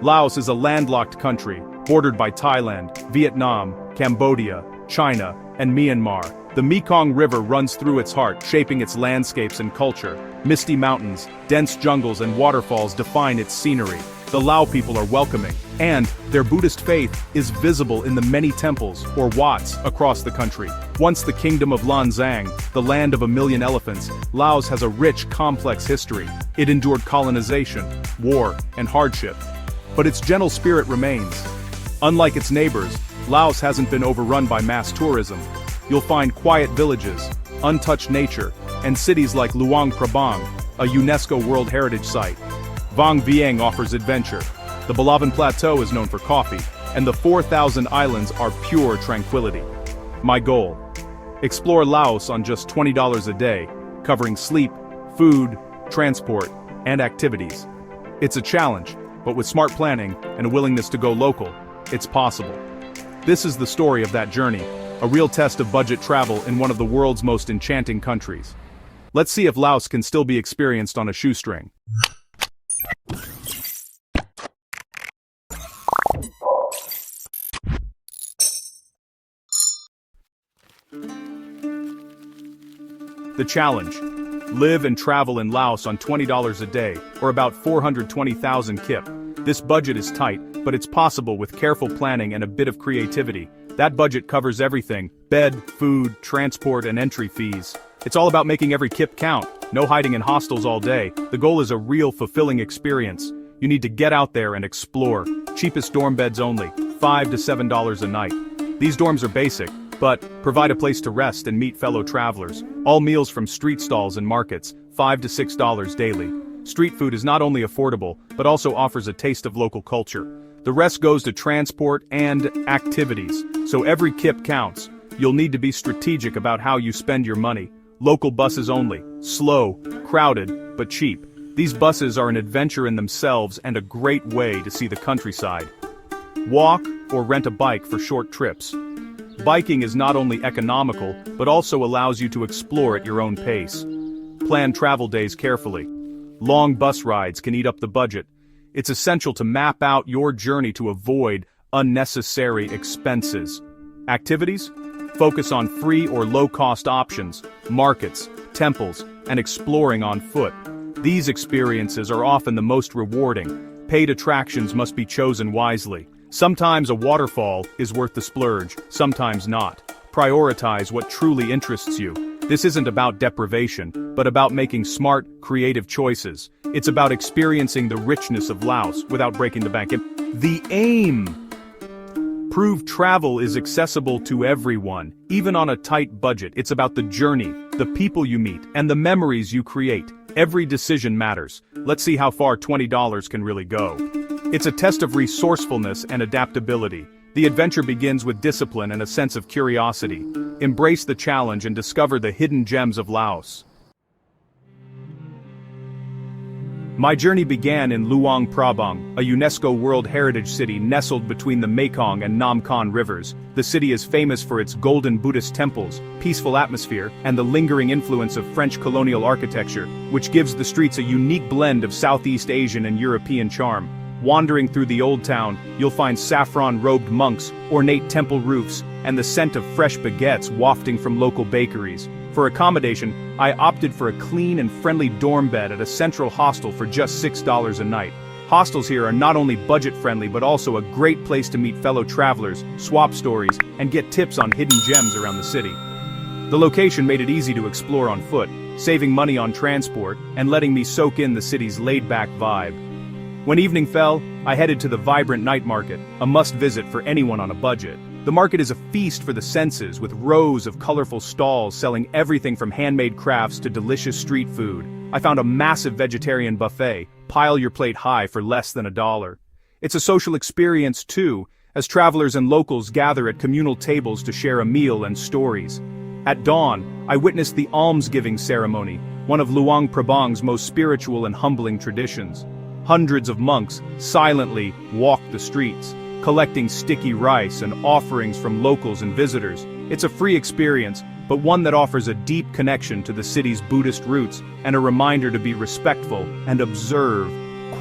Laos is a landlocked country, bordered by Thailand, Vietnam, Cambodia, China, and Myanmar. The Mekong River runs through its heart, shaping its landscapes and culture. Misty mountains, dense jungles, and waterfalls define its scenery. The Lao people are welcoming, and their Buddhist faith is visible in the many temples, or wats, across the country. Once the kingdom of Lanzang, the land of a million elephants, Laos has a rich, complex history. It endured colonization, war, and hardship. But its gentle spirit remains. Unlike its neighbors, Laos hasn't been overrun by mass tourism. You'll find quiet villages, untouched nature, and cities like Luang Prabang, a UNESCO World Heritage Site. Vang Vieng offers adventure. The Bolaven Plateau is known for coffee, and the 4,000 islands are pure tranquility. My goal: explore Laos on just $20 a day, covering sleep, food, transport, and activities. It's a challenge, but with smart planning and a willingness to go local, it's possible. This is the story of that journey, a real test of budget travel in one of the world's most enchanting countries. Let's see if Laos can still be experienced on a shoestring. The challenge: live and travel in Laos on $20 a day, or about 420,000 kip. This budget is tight, but it's possible with careful planning and a bit of creativity. That budget covers everything: bed, food, transport, and entry fees. It's all about making every kip count, no hiding in hostels all day. The goal is a real fulfilling experience. You need to get out there and explore. Cheapest dorm beds only, $5 to $7 a night. These dorms are basic, but provide a place to rest and meet fellow travelers. All meals from street stalls and markets, $5 to $6 daily. Street food is not only affordable, but also offers a taste of local culture. The rest goes to transport and activities, so every kip counts. You'll need to be strategic about how you spend your money. Local buses only, slow, crowded, but cheap. These buses are an adventure in themselves and a great way to see the countryside. Walk or rent a bike for short trips. Biking is not only economical, but also allows you to explore at your own pace. Plan travel days carefully. Long bus rides can eat up the budget. It's essential to map out your journey to avoid unnecessary expenses. Activities? Focus on free or low-cost options, markets, temples, and exploring on foot. These experiences are often the most rewarding. Paid attractions must be chosen wisely. Sometimes a waterfall is worth the splurge, sometimes not. Prioritize what truly interests you. This isn't about deprivation, but about making smart, creative choices. It's about experiencing the richness of Laos without breaking the bank. The aim: prove travel is accessible to everyone, even on a tight budget. It's about the journey, the people you meet, and the memories you create. Every decision matters. Let's see how far $20 can really go. It's a test of resourcefulness and adaptability. The adventure begins with discipline and a sense of curiosity. Embrace the challenge and discover the hidden gems of Laos. My journey began in Luang Prabang, a UNESCO World Heritage City nestled between the Mekong and Nam Khan rivers. The city is famous for its golden Buddhist temples, peaceful atmosphere, and the lingering influence of French colonial architecture, which gives the streets a unique blend of Southeast Asian and European charm. Wandering through the old town, you'll find saffron-robed monks, ornate temple roofs, and the scent of fresh baguettes wafting from local bakeries. For accommodation, I opted for a clean and friendly dorm bed at a central hostel for just $6 a night. Hostels here are not only budget-friendly but also a great place to meet fellow travelers, swap stories, and get tips on hidden gems around the city. The location made it easy to explore on foot, saving money on transport and letting me soak in the city's laid-back vibe. When evening fell, I headed to the vibrant night market, a must-visit for anyone on a budget. The market is a feast for the senses, with rows of colorful stalls selling everything from handmade crafts to delicious street food. I found a massive vegetarian buffet, pile your plate high for less than $1. It's a social experience too, as travelers and locals gather at communal tables to share a meal and stories. At dawn, I witnessed the almsgiving ceremony, one of Luang Prabang's most spiritual and humbling traditions. Hundreds of monks silently walked the streets, collecting sticky rice and offerings from locals and visitors. It's a free experience, but one that offers a deep connection to the city's Buddhist roots and a reminder to be respectful and observe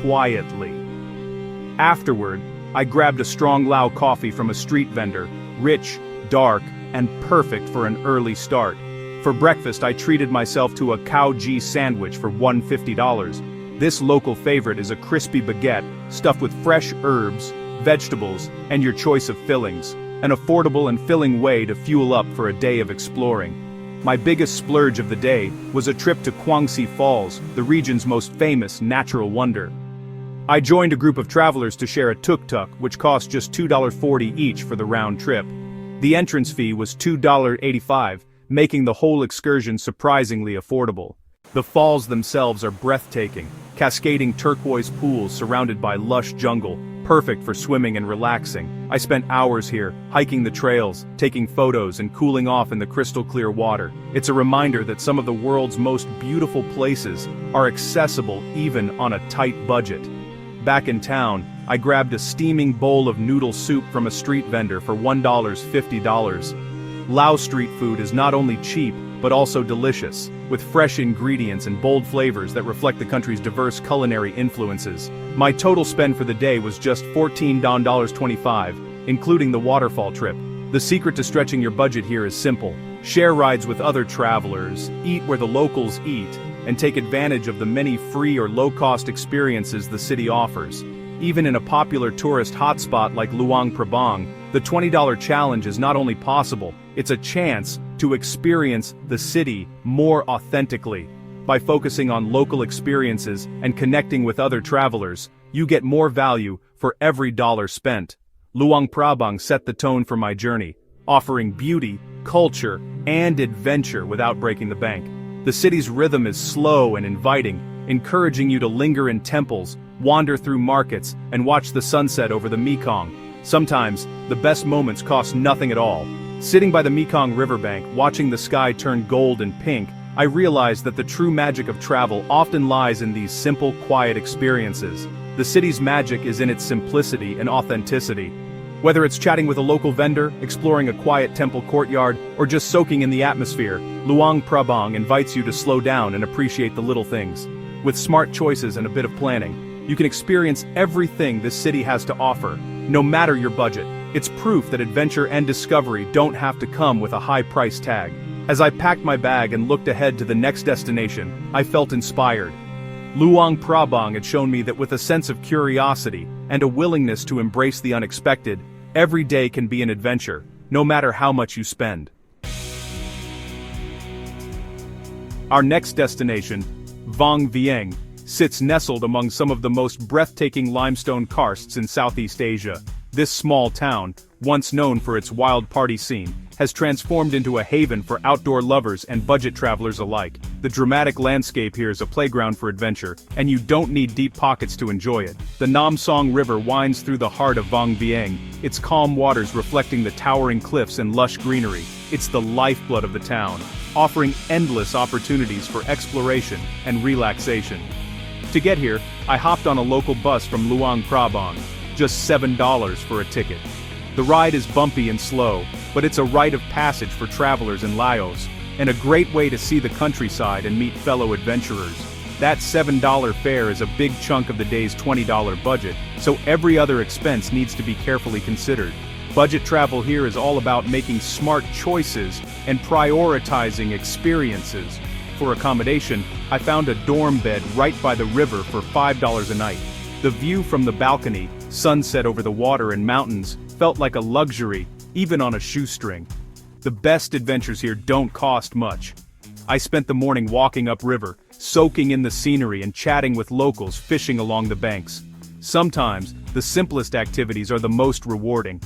quietly. Afterward, I grabbed a strong Lao coffee from a street vendor, rich, dark, and perfect for an early start. For breakfast, I treated myself to a cow G sandwich for $150. This local favorite is a crispy baguette stuffed with fresh herbs, vegetables, and your choice of fillings, an affordable and filling way to fuel up for a day of exploring. My biggest splurge of the day was a trip to Guangxi Falls, the region's most famous natural wonder. I joined a group of travelers to share a tuk-tuk, which cost just $2.40 each for the round trip. The entrance fee was $2.85, making the whole excursion surprisingly affordable. The falls themselves are breathtaking, cascading turquoise pools surrounded by lush jungle, perfect for swimming and relaxing. I spent hours here, hiking the trails, taking photos and cooling off in the crystal-clear water. It's a reminder that some of the world's most beautiful places are accessible even on a tight budget. Back in town, I grabbed a steaming bowl of noodle soup from a street vendor for $1.50. Laos street food is not only cheap, but also delicious, with fresh ingredients and bold flavors that reflect the country's diverse culinary influences. My total spend for the day was just $14.25, including the waterfall trip. The secret to stretching your budget here is simple. Share rides with other travelers, eat where the locals eat, and take advantage of the many free or low-cost experiences the city offers. Even in a popular tourist hotspot like Luang Prabang, the $20 challenge is not only possible, it's a chance to experience the city more authentically. By focusing on local experiences and connecting with other travelers, you get more value for every dollar spent. Luang Prabang set the tone for my journey, offering beauty, culture, and adventure without breaking the bank. The city's rhythm is slow and inviting, encouraging you to linger in temples, wander through markets, and watch the sunset over the Mekong. Sometimes, the best moments cost nothing at all. Sitting by the Mekong riverbank, watching the sky turn gold and pink, I realized that the true magic of travel often lies in these simple, quiet experiences. The city's magic is in its simplicity and authenticity. Whether it's chatting with a local vendor, exploring a quiet temple courtyard, or just soaking in the atmosphere, Luang Prabang invites you to slow down and appreciate the little things. With smart choices and a bit of planning, you can experience everything this city has to offer, no matter your budget. It's proof that adventure and discovery don't have to come with a high price tag. As I packed my bag and looked ahead to the next destination, I felt inspired. Luang Prabang had shown me that with a sense of curiosity and a willingness to embrace the unexpected, every day can be an adventure, no matter how much you spend. Our next destination, Vang Vieng, sits nestled among some of the most breathtaking limestone karsts in Southeast Asia. This small town, once known for its wild party scene, has transformed into a haven for outdoor lovers and budget travelers alike. The dramatic landscape here is a playground for adventure, and you don't need deep pockets to enjoy it. The Nam Song River winds through the heart of Vang Vieng, its calm waters reflecting the towering cliffs and lush greenery. It's the lifeblood of the town, offering endless opportunities for exploration and relaxation. To get here, I hopped on a local bus from Luang Prabang, just $7 for a ticket. The ride is bumpy and slow, but it's a rite of passage for travelers in Laos, and a great way to see the countryside and meet fellow adventurers. That $7 fare is a big chunk of the day's $20 budget, so every other expense needs to be carefully considered. Budget travel here is all about making smart choices and prioritizing experiences. For accommodation, I found a dorm bed right by the river for $5 a night. The view from the balcony, sunset over the water and mountains, felt like a luxury, even on a shoestring. The best adventures here don't cost much. I spent the morning walking upriver, soaking in the scenery and chatting with locals fishing along the banks. Sometimes, the simplest activities are the most rewarding.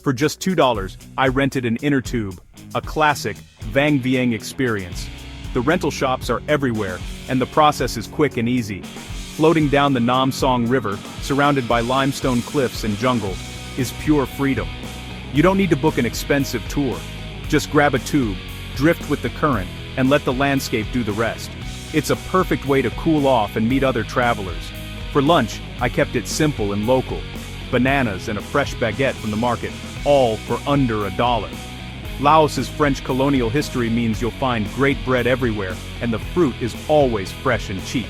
For just $2, I rented an inner tube, a classic Vang Vieng experience. The rental shops are everywhere, and the process is quick and easy. Floating down the Nam Song River, surrounded by limestone cliffs and jungle, is pure freedom. You don't need to book an expensive tour. Just grab a tube, drift with the current, and let the landscape do the rest. It's a perfect way to cool off and meet other travelers. For lunch, I kept it simple and local. Bananas and a fresh baguette from the market, all for under $1. Laos's French colonial history means you'll find great bread everywhere, and the fruit is always fresh and cheap.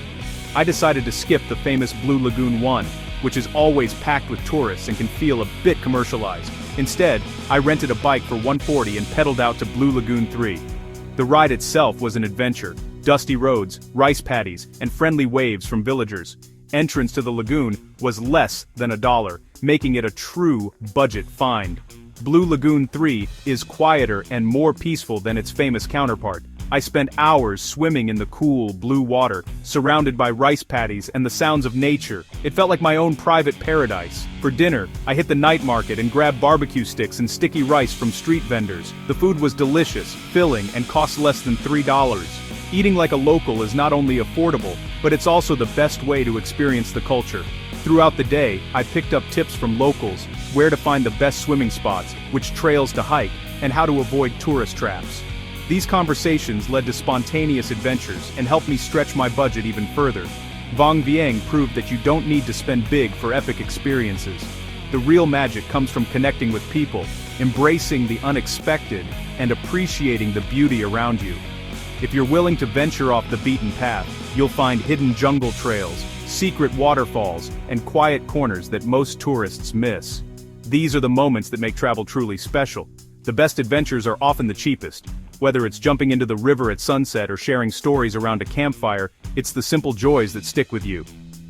I decided to skip the famous Blue Lagoon 1, which is always packed with tourists and can feel a bit commercialized. Instead, I rented a bike for $140 and pedaled out to Blue Lagoon 3. The ride itself was an adventure. Dusty roads, rice paddies, and friendly waves from villagers. Entrance to the lagoon was less than $1, making it a true budget find. Blue Lagoon 3 is quieter and more peaceful than its famous counterpart. I spent hours swimming in the cool, blue water, surrounded by rice paddies and the sounds of nature. It felt like my own private paradise. For dinner, I hit the night market and grabbed barbecue sticks and sticky rice from street vendors. The food was delicious, filling, and cost less than $3. Eating like a local is not only affordable, but it's also the best way to experience the culture. Throughout the day, I picked up tips from locals, where to find the best swimming spots, which trails to hike, and how to avoid tourist traps. These conversations led to spontaneous adventures and helped me stretch my budget even further. Vientiane proved that you don't need to spend big for epic experiences. The real magic comes from connecting with people, embracing the unexpected, and appreciating the beauty around you. If you're willing to venture off the beaten path, you'll find hidden jungle trails, secret waterfalls, and quiet corners that most tourists miss. These are the moments that make travel truly special. The best adventures are often the cheapest. Whether it's jumping into the river at sunset or sharing stories around a campfire, it's the simple joys that stick with you.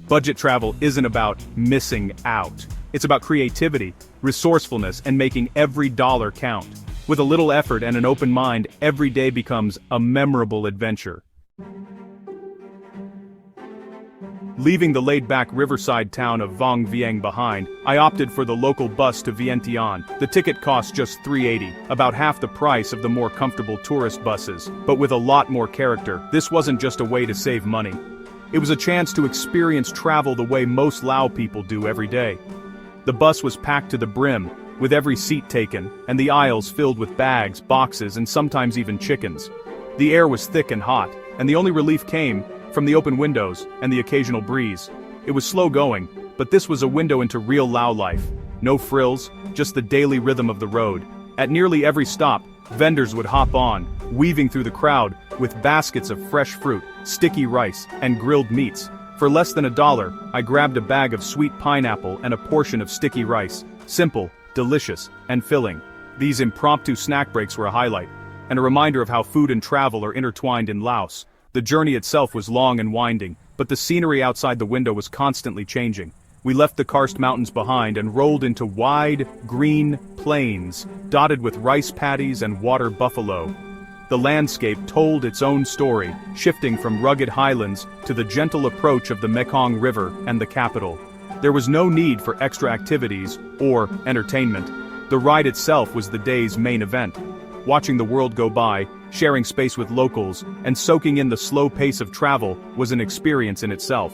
Budget travel isn't about missing out. It's about creativity, resourcefulness, and making every dollar count. With a little effort and an open mind, every day becomes a memorable adventure. Leaving the laid-back riverside town of Vientiane behind, I opted for the local bus to Vientiane. The ticket cost just $3.80, about half the price of the more comfortable tourist buses, but with a lot more character. This wasn't just a way to save money. It was a chance to experience travel the way most Lao people do every day. The bus was packed to the brim, with every seat taken, and the aisles filled with bags, boxes, and sometimes even chickens. The air was thick and hot, and the only relief came from the open windows and the occasional breeze. It was slow going, but this was a window into real Lao life. No frills, just the daily rhythm of the road. At nearly every stop, vendors would hop on, weaving through the crowd with baskets of fresh fruit, sticky rice, and grilled meats. For less than $1, I grabbed a bag of sweet pineapple and a portion of sticky rice. Simple, delicious, and filling. These impromptu snack breaks were a highlight, and a reminder of how food and travel are intertwined in Laos. The journey itself was long and winding, but the scenery outside the window was constantly changing. We left the karst mountains behind and rolled into wide, green plains, dotted with rice paddies and water buffalo. The landscape told its own story, shifting from rugged highlands to the gentle approach of the Mekong River and the capital. There was no need for extra activities or entertainment. The ride itself was the day's main event. Watching the world go by, sharing space with locals, and soaking in the slow pace of travel was an experience in itself.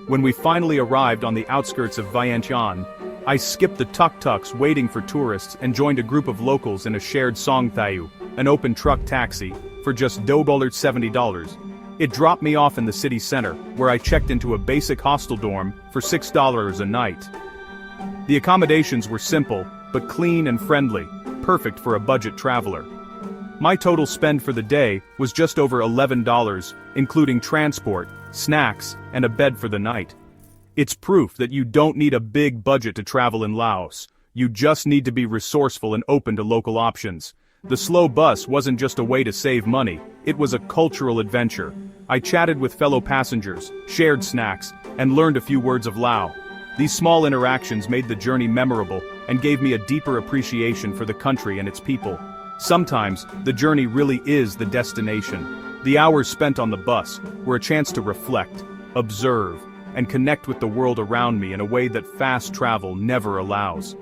When we finally arrived on the outskirts of Vientiane, I skipped the tuk-tuks waiting for tourists and joined a group of locals in a shared songthaew, an open truck taxi, for just $70. It dropped me off in the city center, where I checked into a basic hostel dorm for $6 a night. The accommodations were simple, but clean and friendly, perfect for a budget traveler. My total spend for the day was just over $11, including transport, snacks, and a bed for the night. It's proof that you don't need a big budget to travel in Laos. You just need to be resourceful and open to local options. The slow bus wasn't just a way to save money, it was a cultural adventure. I chatted with fellow passengers, shared snacks, and learned a few words of Lao. These small interactions made the journey memorable and gave me a deeper appreciation for the country and its people. Sometimes, the journey really is the destination. The hours spent on the bus were a chance to reflect, observe, and connect with the world around me in a way that fast travel never allows.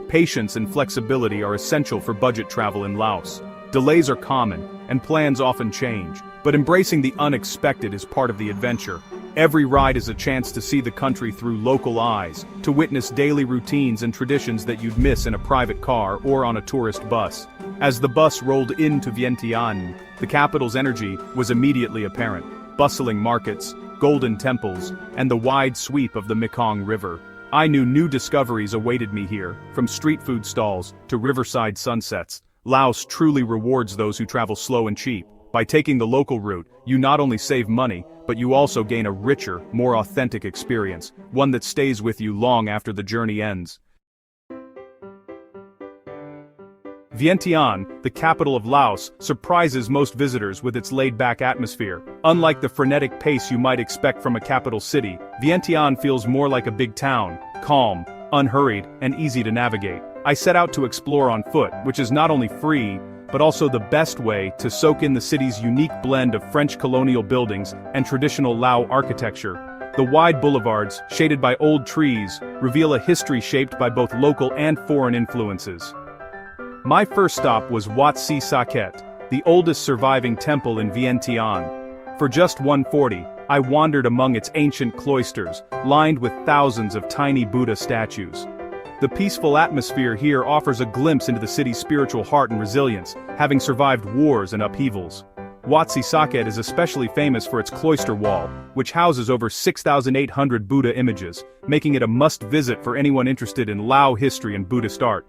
Patience and flexibility are essential for budget travel in Laos. Delays are common, and plans often change, but embracing the unexpected is part of the adventure. Every ride is a chance to see the country through local eyes, to witness daily routines and traditions that you'd miss in a private car or on a tourist bus. As the bus rolled into Vientiane, the capital's energy was immediately apparent. Bustling markets, golden temples, and the wide sweep of the Mekong River. I knew new discoveries awaited me here, from street food stalls to riverside sunsets. Laos truly rewards those who travel slow and cheap. By taking the local route, you not only save money, but you also gain a richer, more authentic experience, one that stays with you long after the journey ends. Vientiane, the capital of Laos, surprises most visitors with its laid-back atmosphere. Unlike the frenetic pace you might expect from a capital city, Vientiane feels more like a big town, calm, unhurried, and easy to navigate. I set out to explore on foot, which is not only free, but also the best way to soak in the city's unique blend of French colonial buildings and traditional Lao architecture. The wide boulevards, shaded by old trees, reveal a history shaped by both local and foreign influences. My first stop was Wat Si Saket, the oldest surviving temple in Vientiane. For just $1.40, I wandered among its ancient cloisters, lined with thousands of tiny Buddha statues. The peaceful atmosphere here offers a glimpse into the city's spiritual heart and resilience, having survived wars and upheavals. Wat Si Saket is especially famous for its cloister wall, which houses over 6,800 Buddha images, making it a must-visit for anyone interested in Lao history and Buddhist art.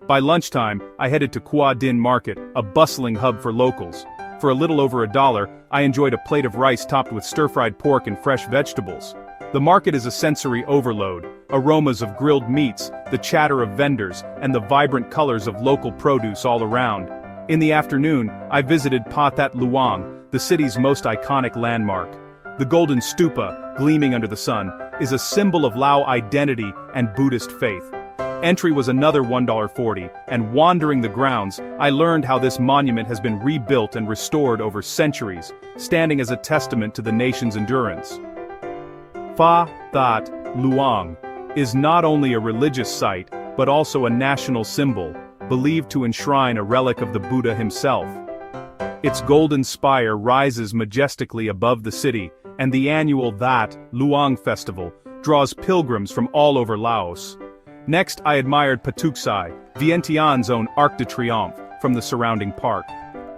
By lunchtime, I headed to Qua Din Market, a bustling hub for locals. For a little over $1, I enjoyed a plate of rice topped with stir-fried pork and fresh vegetables. The market is a sensory overload, aromas of grilled meats, the chatter of vendors, and the vibrant colors of local produce all around. In the afternoon, I visited Pathat Luang, the city's most iconic landmark. The golden stupa, gleaming under the sun, is a symbol of Lao identity and Buddhist faith. Entry was another $1.40, and wandering the grounds, I learned how this monument has been rebuilt and restored over centuries, standing as a testament to the nation's endurance. Pathat Luang is not only a religious site, but also a national symbol, believed to enshrine a relic of the Buddha himself. Its golden spire rises majestically above the city, and the annual That Luang Festival draws pilgrims from all over Laos. Next, I admired Patuxai, Vientiane's own Arc de Triomphe, from the surrounding park.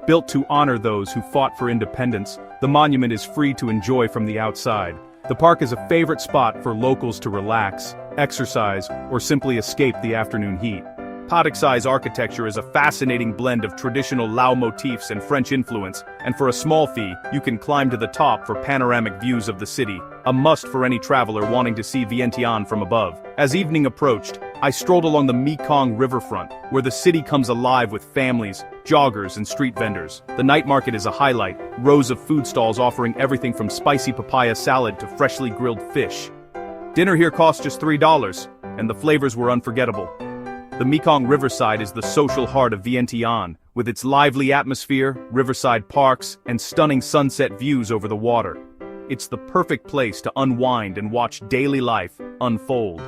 Built to honor those who fought for independence, the monument is free to enjoy from the outside. The park is a favorite spot for locals to relax, exercise, or simply escape the afternoon heat. Patuxai's architecture is a fascinating blend of traditional Lao motifs and French influence, and for a small fee, you can climb to the top for panoramic views of the city, a must for any traveler wanting to see Vientiane from above. As evening approached, I strolled along the Mekong riverfront, where the city comes alive with families, joggers, and street vendors. The night market is a highlight, rows of food stalls offering everything from spicy papaya salad to freshly grilled fish. Dinner here cost just $3, and the flavors were unforgettable. The Mekong Riverside is the social heart of Vientiane, with its lively atmosphere, riverside parks, and stunning sunset views over the water. It's the perfect place to unwind and watch daily life unfold.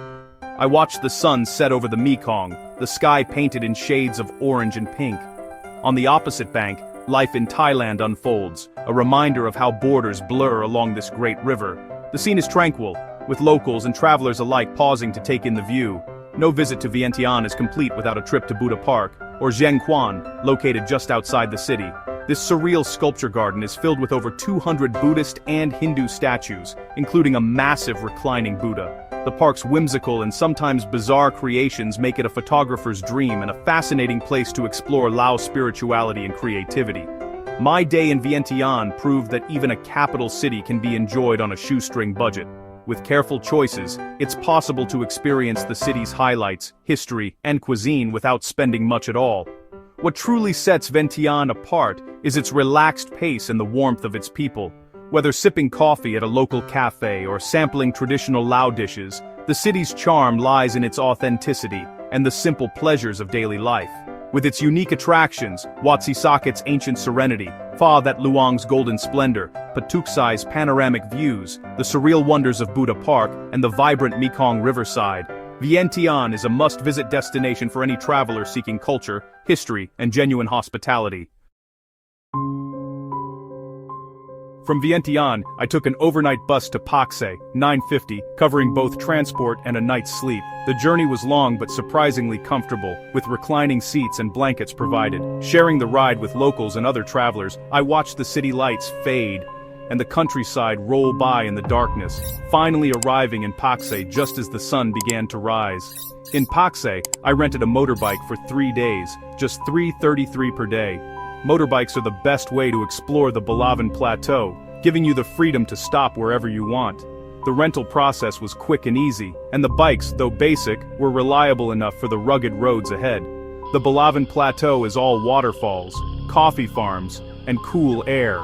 I watched the sun set over the Mekong, the sky painted in shades of orange and pink. On the opposite bank, life in Thailand unfolds, a reminder of how borders blur along this great river. The scene is tranquil, with locals and travelers alike pausing to take in the view. No visit to Vientiane is complete without a trip to Buddha Park, or Zhengquan, located just outside the city. This surreal sculpture garden is filled with over 200 Buddhist and Hindu statues, including a massive reclining Buddha. The park's whimsical and sometimes bizarre creations make it a photographer's dream and a fascinating place to explore Lao spirituality and creativity. My day in Vientiane proved that even a capital city can be enjoyed on a shoestring budget. With careful choices, it's possible to experience the city's highlights, history, and cuisine without spending much at all. What truly sets Vientiane apart is its relaxed pace and the warmth of its people. Whether sipping coffee at a local cafe or sampling traditional Lao dishes, the city's charm lies in its authenticity and the simple pleasures of daily life. With its unique attractions, Wat Si Saket's ancient serenity, Pathat Luang's golden splendor, Patuxai's panoramic views, the surreal wonders of Buddha Park, and the vibrant Mekong riverside, Vientiane is a must-visit destination for any traveler seeking culture, history, and genuine hospitality. From Vientiane, I took an overnight bus to Paksay, 9:50, covering both transport and a night's sleep. The journey was long but surprisingly comfortable, with reclining seats and blankets provided. Sharing the ride with locals and other travelers, I watched the city lights fade and the countryside roll by in the darkness, finally arriving in Paksay just as the sun began to rise. In Paksay, I rented a motorbike for 3 days, just $3.33 per day. motorbikes are the best way to explore the Bolaven Plateau, giving you the freedom to stop wherever you want. The rental process was quick and easy, and the bikes, though basic, were reliable enough for the rugged roads ahead. The Bolaven Plateau is all waterfalls, coffee farms, and cool air.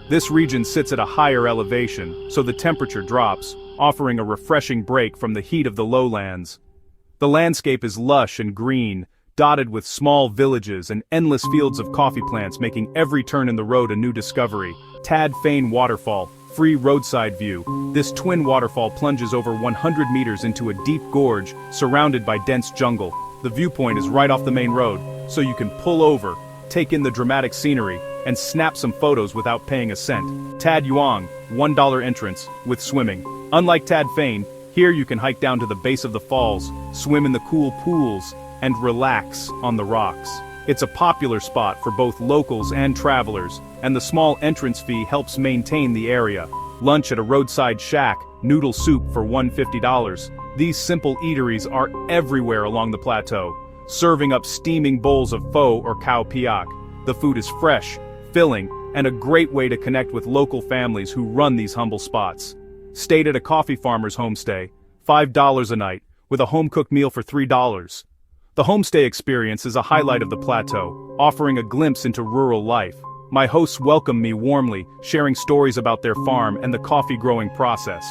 This region sits at a higher elevation, so the temperature drops, offering a refreshing break from the heat of the lowlands. The landscape is lush and green, dotted with small villages and endless fields of coffee plants, making every turn in the road a new discovery. Tad Fane Waterfall, free roadside view. This twin waterfall plunges over 100 meters into a deep gorge, surrounded by dense jungle. The viewpoint is right off the main road, so you can pull over, take in the dramatic scenery, and snap some photos without paying a cent. Tad Yuang, $1 entrance, with swimming. Unlike Tad Fane, here you can hike down to the base of the falls, swim in the cool pools, and relax on the rocks. It's a popular spot for both locals and travelers, and the small entrance fee helps maintain the area. Lunch at a roadside shack, noodle soup for $150. These simple eateries are everywhere along the plateau, serving up steaming bowls of pho or cow piak. The food is fresh, filling, and a great way to connect with local families who run these humble spots. Stayed at a coffee farmer's homestay, $5 a night, with a home-cooked meal for $3. The homestay experience is a highlight of the plateau, offering a glimpse into rural life. My hosts welcomed me warmly, sharing stories about their farm and the coffee-growing process.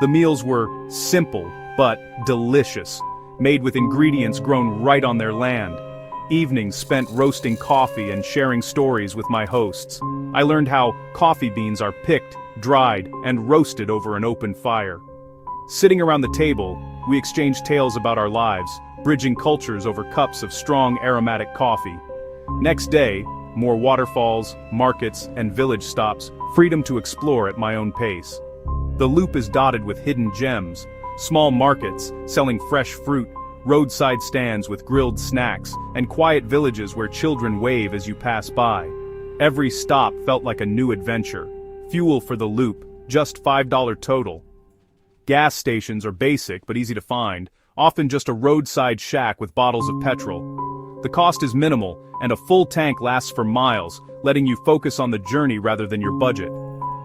The meals were simple, but delicious, made with ingredients grown right on their land. Evenings spent roasting coffee and sharing stories with my hosts. I learned how coffee beans are picked, dried, and roasted over an open fire. Sitting around the table, we exchanged tales about our lives, bridging cultures over cups of strong aromatic coffee. Next day, more waterfalls, markets, and village stops, freedom to explore at my own pace. The loop is dotted with hidden gems, small markets selling fresh fruit, roadside stands with grilled snacks, and quiet villages where children wave as you pass by. Every stop felt like a new adventure. Fuel for the loop, just $5 total. Gas stations are basic but easy to find, often just a roadside shack with bottles of petrol. The cost is minimal, and a full tank lasts for miles, letting you focus on the journey rather than your budget.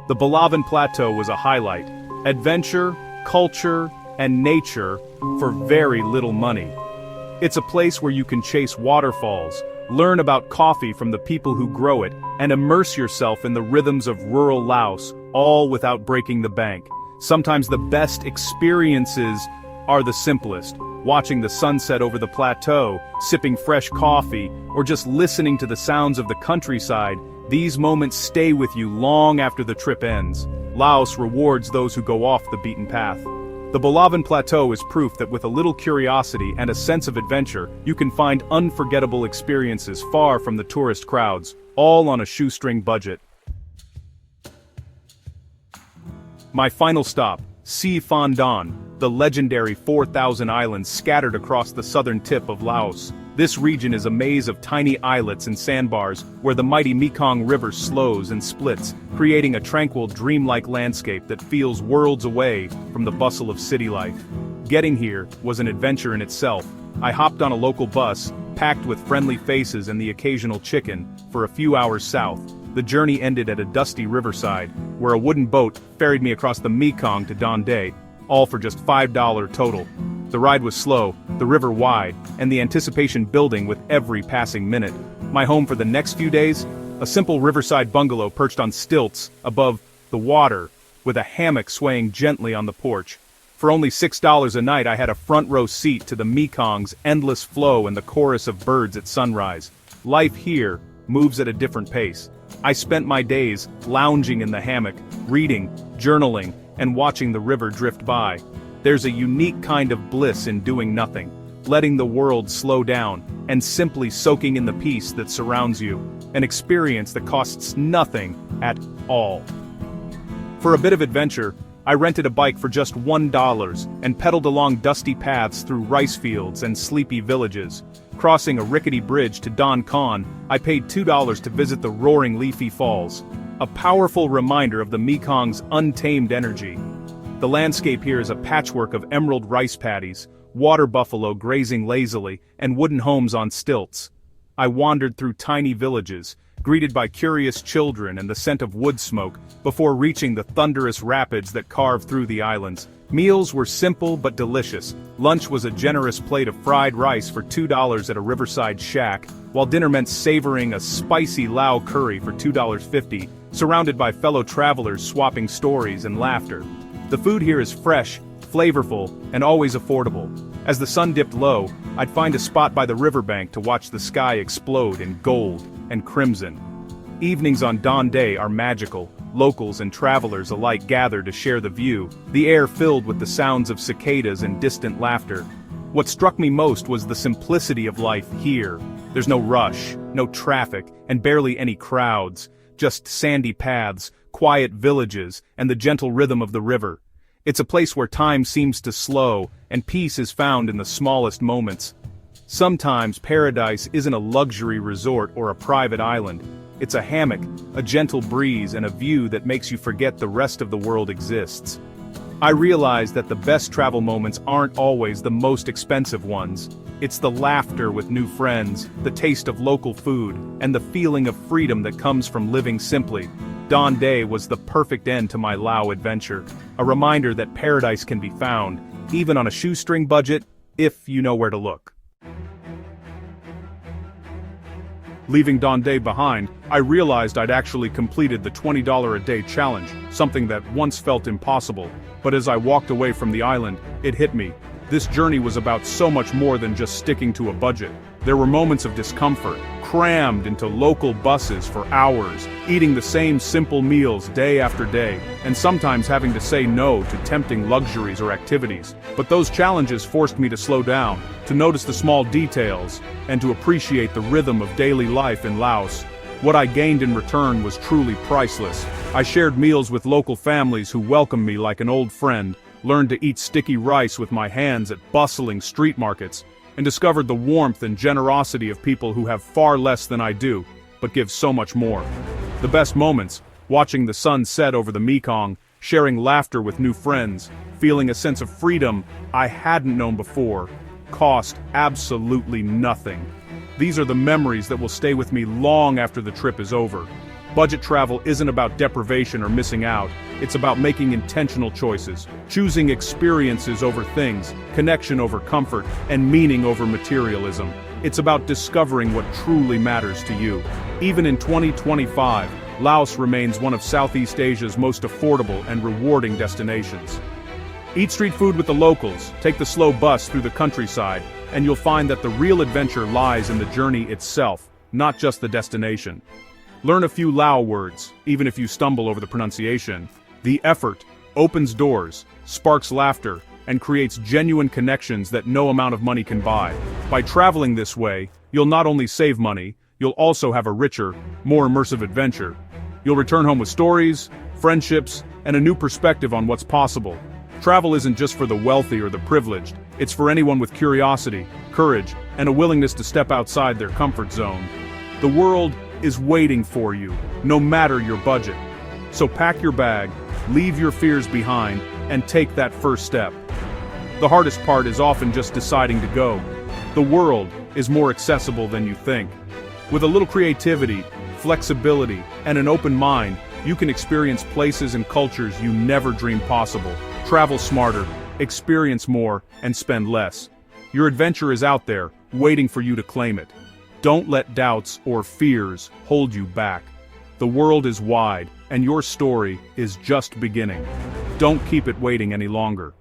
The Bolaven Plateau was a highlight. Adventure, culture, and nature for very little money. It's a place where you can chase waterfalls, learn about coffee from the people who grow it, and immerse yourself in the rhythms of rural Laos, all without breaking the bank. Sometimes the best experiences are the simplest, watching the sunset over the plateau, sipping fresh coffee, or just listening to the sounds of the countryside. These moments stay with you long after the trip ends. Laos rewards those who go off the beaten path. The Bolaven Plateau is proof that with a little curiosity and a sense of adventure, you can find unforgettable experiences far from the tourist crowds, all on a shoestring budget. My final stop, Si Phan, the legendary 4,000 islands scattered across the southern tip of Laos. This region is a maze of tiny islets and sandbars where the mighty Mekong River slows and splits, creating a tranquil, dreamlike landscape that feels worlds away from the bustle of city life. Getting here was an adventure in itself. I hopped on a local bus, packed with friendly faces and the occasional chicken, for a few hours south. The journey ended at a dusty riverside, where a wooden boat ferried me across the Mekong to Don Day, all for just $5 total. The ride was slow, the river wide, and the anticipation building with every passing minute. My home for the next few days? A simple riverside bungalow perched on stilts above the water, with a hammock swaying gently on the porch. For only $6 a night I had a front row seat to the Mekong's endless flow and the chorus of birds at sunrise. Life here moves at a different pace. I spent my days lounging in the hammock, reading, journaling, and watching the river drift by. There's a unique kind of bliss in doing nothing, letting the world slow down, and simply soaking in the peace that surrounds you, an experience that costs nothing at all. For a bit of adventure, I rented a bike for just $1 and pedaled along dusty paths through rice fields and sleepy villages. Crossing a rickety bridge to Don Con, I paid $2 to visit the roaring leafy falls, a powerful reminder of the Mekong's untamed energy. The landscape here is a patchwork of emerald rice paddies, water buffalo grazing lazily, and wooden homes on stilts. I wandered through tiny villages, greeted by curious children and the scent of wood smoke, before reaching the thunderous rapids that carve through the islands. Meals were simple but delicious. Lunch was a generous plate of fried rice for $2 at a riverside shack, while dinner meant savoring a spicy Lao curry for $2.50, surrounded by fellow travelers swapping stories and laughter. The food here is fresh, flavorful, and always affordable. As the sun dipped low, I'd find a spot by the riverbank to watch the sky explode in gold and crimson. Evenings on Dawn Day are magical. Locals and travelers alike gather to share the view, the air filled with the sounds of cicadas and distant laughter. What struck me most was the simplicity of life here. There's no rush, no traffic, and barely any crowds, just sandy paths, quiet villages, and the gentle rhythm of the river. It's a place where time seems to slow, and peace is found in the smallest moments. Sometimes paradise isn't a luxury resort or a private island. It's a hammock, a gentle breeze, and a view that makes you forget the rest of the world exists. I realize that the best travel moments aren't always the most expensive ones. It's the laughter with new friends, the taste of local food, and the feeling of freedom that comes from living simply. Dawn Day was the perfect end to my Lao adventure, a reminder that paradise can be found, even on a shoestring budget, if you know where to look. Leaving Dawn Day behind, I realized I'd actually completed the $20 a day challenge, something that once felt impossible. But as I walked away from the island, it hit me. This journey was about so much more than just sticking to a budget. There were moments of discomfort, crammed into local buses for hours, eating the same simple meals day after day, and sometimes having to say no to tempting luxuries or activities. But those challenges forced me to slow down, to notice the small details, and to appreciate the rhythm of daily life in Laos. What I gained in return was truly priceless. I shared meals with local families who welcomed me like an old friend, learned to eat sticky rice with my hands at bustling street markets, and discovered the warmth and generosity of people who have far less than I do, but give so much more. The best moments, watching the sun set over the Mekong, sharing laughter with new friends, feeling a sense of freedom I hadn't known before, cost absolutely nothing. These are the memories that will stay with me long after the trip is over. Budget travel isn't about deprivation or missing out. It's about making intentional choices, choosing experiences over things, connection over comfort, and meaning over materialism. It's about discovering what truly matters to you. Even in 2025, Laos remains one of Southeast Asia's most affordable and rewarding destinations. Eat street food with the locals, take the slow bus through the countryside, and you'll find that the real adventure lies in the journey itself, not just the destination. Learn a few Lao words, even if you stumble over the pronunciation. The effort opens doors, sparks laughter, and creates genuine connections that no amount of money can buy. By traveling this way, you'll not only save money, you'll also have a richer, more immersive adventure. You'll return home with stories, friendships, and a new perspective on what's possible. Travel isn't just for the wealthy or the privileged, it's for anyone with curiosity, courage, and a willingness to step outside their comfort zone. The world is waiting for you, no matter your budget. So pack your bag, leave your fears behind, and take that first step. The hardest part is often just deciding to go. The world is more accessible than you think. With a little creativity, flexibility, and an open mind, you can experience places and cultures you never dreamed possible. Travel smarter, experience more, and spend less. Your adventure is out there, waiting for you to claim it. Don't let doubts or fears hold you back. The world is wide, and your story is just beginning. Don't keep it waiting any longer.